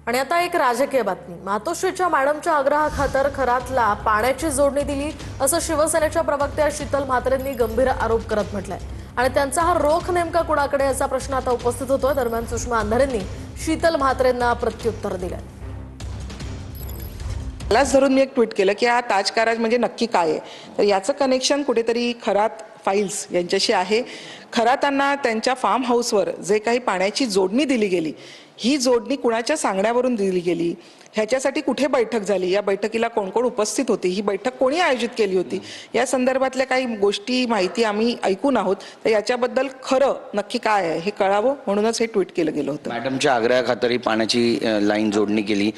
आणि आता एक राजकीय बातमी। मातोश्रीच्या मॅडमच्या आग्रहाखातर खरातला पाण्याची जोडणी दिली असं शिवसेनेच्या प्रवक्त्या शीतल म्हात्रेंनी गंभीर आरोप करत म्हटलंय। आणि त्यांचा हा रोख नेमका कुणाकडे याचा प्रश्न आता उपस्थित होतोय। दरम्यान सुषमा अंधारेंनी शीतल म्हात्रेंना प्रत्युत्तर दिलंय। त्यालाच धरून मी एक ट्विट केलं की हा ताजकाराज म्हणजे नक्की काय आहे, तर याचं कनेक्शन कुठेतरी खरात फाइल्स यांच्याशी आहे। खरातांना त्यांच्या फार्म हाऊसवर जे काही पाण्याची जोडणी दिली गेली, ही जोडणी कुणाच्या सांगण्यावरून दिली गेली, ह्याच्यासाठी कुठे बैठक झाली, या बैठकीला कोण कोण उपस्थित होती, ही बैठक कोणी आयोजित केली होती, या संदर्भातल्या काही गोष्टी माहिती आम्ही ऐकून आहोत। तर याच्याबद्दल खरं नक्की काय आहे हे कळावं म्हणूनच हे ट्विट केलं गेलं होतं। मॅडमच्या आग्रहाखातर ही पाण्याची लाईन जोडणी केली,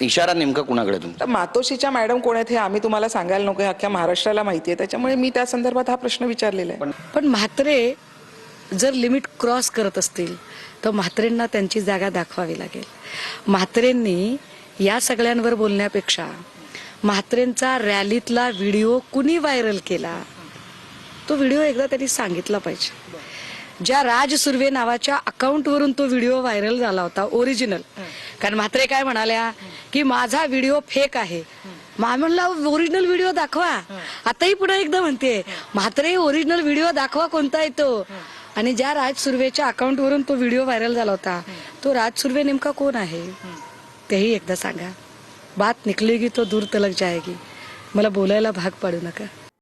इशारा नेमका कुणाकडे तुमचा? मातोश्रीच्या मॅडम कोण आहेत हे आम्ही तुम्हाला सांगायला नको, अख्ख्या महाराष्ट्राला माहिती आहे। त्याच्यामुळे मी त्या संदर्भात हा प्रश्न विचारलेला आहे। पण म्हात्रे जर लिमिट क्रॉस करत असतील तर म्हात्रेंना त्यांची जागा दाखवावी लागेल। म्हात्रेंनी या सगळ्यांवर बोलण्यापेक्षा म्हात्रेंचा रॅलीतला व्हिडिओ कुणी व्हायरल केला तो व्हिडिओ एकदा त्यांनी सांगितला पाहिजे। ज्या राज सुर्वे नावाच्या अकाउंटवरून तो व्हिडिओ व्हायरल झाला होता ओरिजिनल, कारण म्हात्रे काय म्हणाल्या की माझा व्हिडिओ फेक आहे। म्हणलं ओरिजिनल व्हिडिओ दाखवा। आताही पुन्हा एकदा म्हणते म्हात्रे ओरिजिनल व्हिडिओ दाखवा कोणता आहे तो। आणि ज्या राज सुर्वेच्या अकाउंटवरून तो व्हिडिओ व्हायरल झाला होता तो राज सुर्वे नेमका कोण आहे तेही एकदा सांगा। बात निकलेगी तो दूर तलक जाएगी। मला बोलायला भाग पाडू नका।